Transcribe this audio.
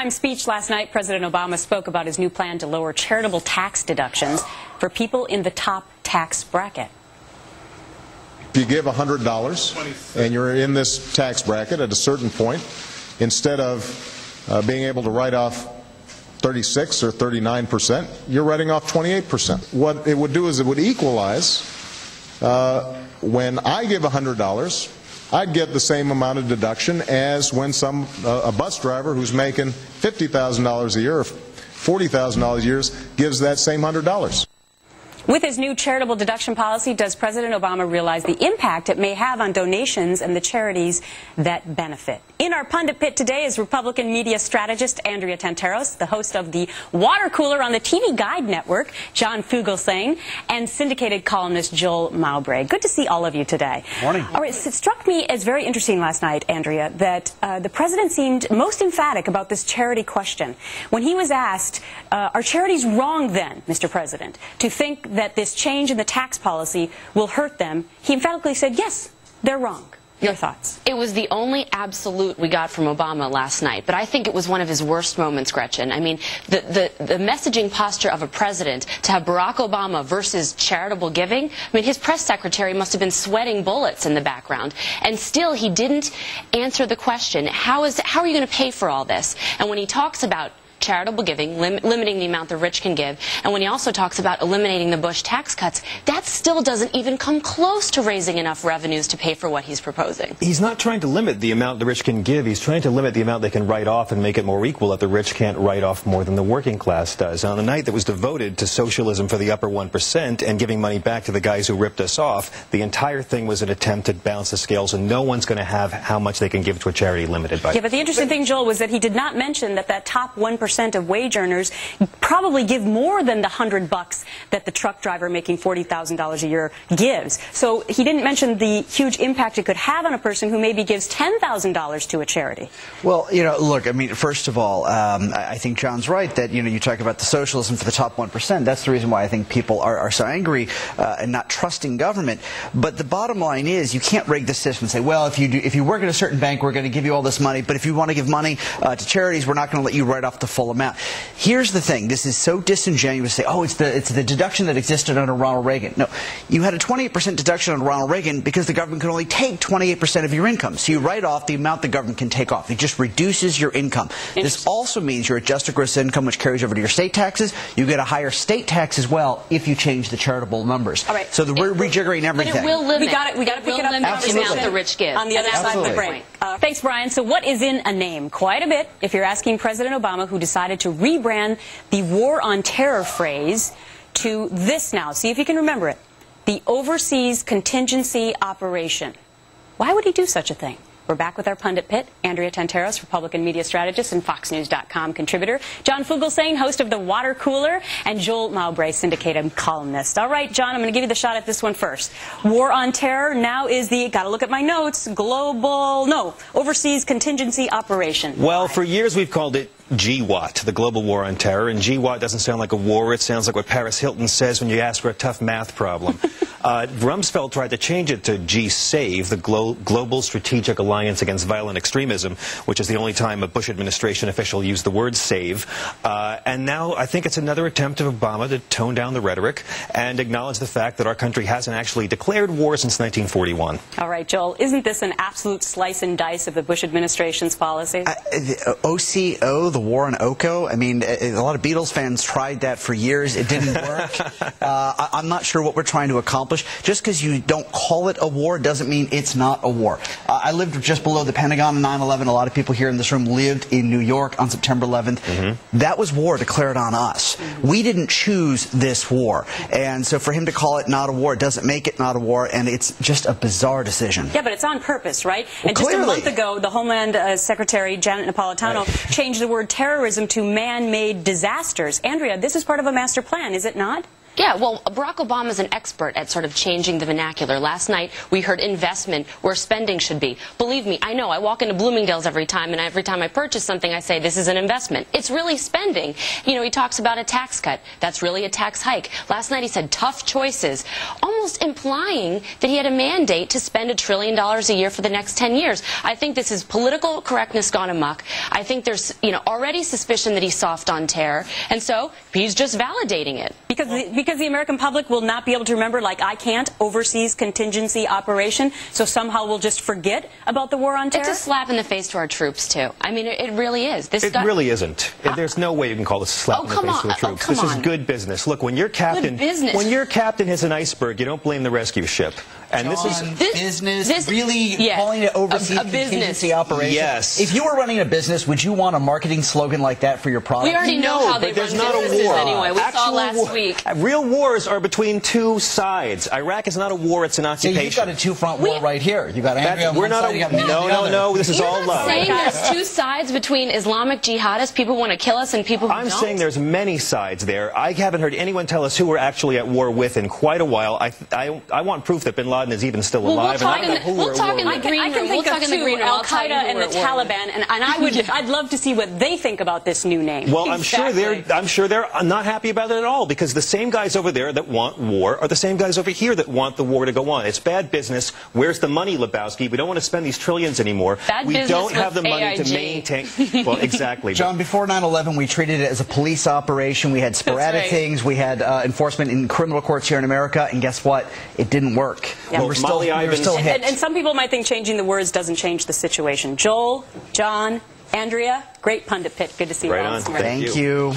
halftime speech last night, President Obama spoke about his new plan to lower charitable tax deductions for people in the top tax bracket. If you give $100 and you're in this tax bracket at a certain point, instead of being able to write off 36 or 39%, you're writing off 28%. What it would do is it would equalize. When I give $100, I'd get the same amount of deduction as when a bus driver who's making $50,000 a year or $40,000 a year gives that same $100. With his new charitable deduction policy, does President Obama realize the impact it may have on donations and the charities that benefit? In our pundit pit today is Republican media strategist Andrea Tantaros, the host of the Water Cooler on the TV Guide Network, John Fugelsang, and syndicated columnist Joel Mowbray. Good to see all of you today. Morning. All right, it struck me as very interesting last night, Andrea, that the president seemed most emphatic about this charity question. When he was asked, are charities wrong then, Mr. President, to think that this change in the tax policy will hurt them, he emphatically said, yes, they're wrong. Your thoughts? It was the only absolute we got from Obama last night, but I think it was one of his worst moments, Gretchen. I mean, the messaging posture of a president to have Barack Obama versus charitable giving, I mean, his press secretary must have been sweating bullets in the background, and still he didn't answer the question, how are you going to pay for all this? And when he talks about charitable giving, limiting the amount the rich can give, and when he also talks about eliminating the Bush tax cuts, that still doesn't even come close to raising enough revenues to pay for what he's proposing. He's not trying to limit the amount the rich can give. He's trying to limit the amount they can write off and make it more equal, that the rich can't write off more than the working class does. On a night that was devoted to socialism for the upper 1% and giving money back to the guys who ripped us off, the entire thing was an attempt to balance the scales, and no one's going to have how much they can give to a charity limited by. Yeah, but the interesting thing, Joel, was that he did not mention that top 1% of wage earners probably give more than the $100 that the truck driver making $40,000 a year gives. So he didn't mention the huge impact it could have on a person who maybe gives $10,000 to a charity. Well, look, I mean, first of all, I think John's right that, you talk about the socialism for the top 1%. That's the reason why I think people are so angry and not trusting government. But the bottom line is you can't rig the system and say, well, if you work at a certain bank, we're going to give you all this money. But if you want to give money to charities, we're not going to let you write off the full amount. Here's the thing. This is so disingenuous to say, oh, it's the deduction that existed under Ronald Reagan. No, you had a 28% deduction under Ronald Reagan because the government could only take 28% of your income. So you write off the amount the government can take off. It just reduces your income. This also means your adjusted gross income, which carries over to your state taxes. You get a higher state tax as well if you change the charitable numbers. All right. So we're rejiggering everything. But it will limit. We got to pick it up the amount the rich give. On the other side of the break. Thanks, Brian. So what is in a name? Quite a bit if you're asking President Obama, who decided to rebrand the war on terror phrase to this now. See if you can remember it. The Overseas Contingency Operation. Why would he do such a thing? We're back with our pundit pit, Andrea Tantaros, Republican media strategist and FoxNews.com contributor, John Fugelsang, host of The Water Cooler, and Joel Mowbray, syndicated columnist. All right, John, I'm going to give you the shot at this one first. War on terror now is the, got to look at my notes, Overseas Contingency Operation. Well, for years we've called it GWOT, the Global War on Terror, and GWOT doesn't sound like a war. It sounds like what Paris Hilton says when you ask for a tough math problem. Rumsfeld tried to change it to GSAVE, the Global Strategic Alliance Against Violent Extremism, which is the only time a Bush administration official used the word save. And now I think it's another attempt of Obama to tone down the rhetoric and acknowledge the fact that our country hasn't actually declared war since 1941. All right, Joel, isn't this an absolute slice and dice of the Bush administration's policies? The OCO, the war on Oko, I mean, a lot of Beatles fans tried that for years. It didn't work. I'm not sure what we're trying to accomplish. Just because you don't call it a war doesn't mean it's not a war. I lived just below the Pentagon on 9/11. A lot of people here in this room lived in New York on September 11th. That was war declared on us. We didn't choose this war. And so for him to call it not a war doesn't make it not a war, and it's just a bizarre decision. Yeah, but it's on purpose, right? Well, and just clearly. a month ago, the Homeland Secretary, Janet Napolitano, changed the word terrorism to man-made disasters. Andrea, this is part of a master plan, is it not? Yeah, well, Barack Obama is an expert at sort of changing the vernacular. Last night, we heard investment where spending should be. Believe me, I know. I walk into Bloomingdale's every time, and every time I purchase something, I say, this is an investment. It's really spending. You know, he talks about a tax cut. That's really a tax hike. Last night, he said tough choices, almost implying that he had a mandate to spend $1 trillion a year for the next 10 years. I think this is political correctness gone amok. I think there's, already suspicion that he's soft on terror, and so he's just validating it. Because the American public will not be able to remember, like I can't, overseas contingency operation, so somehow we'll just forget about the war on terror? It's a slap in the face to our troops, too. I mean, it really is. It really isn't. There's no way you can call this a slap in the face to the troops. This is good business. Look, when your captain hits an iceberg, you don't blame the rescue ship. And John, business really calling it overseas contingency operation? Yes. If you were running a business, would you want a marketing slogan like that for your product? We already know how they run businesses anyway. We saw last week. Real wars are between two sides. Iraq is not a war, it's an occupation. So you've got a two-front war right here. You got Andrea on one side, you got me on the other. No, this is all love. You're not saying there's two sides between Islamic jihadists, people who want to kill us, and people who don't? I'm saying there's many sides there. I haven't heard anyone tell us who we're actually at war with in quite a while. I want proof that bin Laden is even still alive. We'll talk in the green room. I can think of two, Al-Qaeda and the Taliban, and I'd love to see what they think about this new name. Well, I'm sure they're not happy about it at all, because the same guys over there that want war are the same guys over here that want the war to go on. It's bad business. Where's the money, Lebowski? We don't want to spend these trillions anymore. We don't have the money to maintain. Well, exactly. John, before 9/11, we treated it as a police operation. We had sporadic things. We had enforcement in criminal courts here in America, and guess what? It didn't work. Yeah. We were still hit. And some people might think changing the words doesn't change the situation. Joel, John, Andrea, great pundit pit. Good to see you all this morning. Thank you.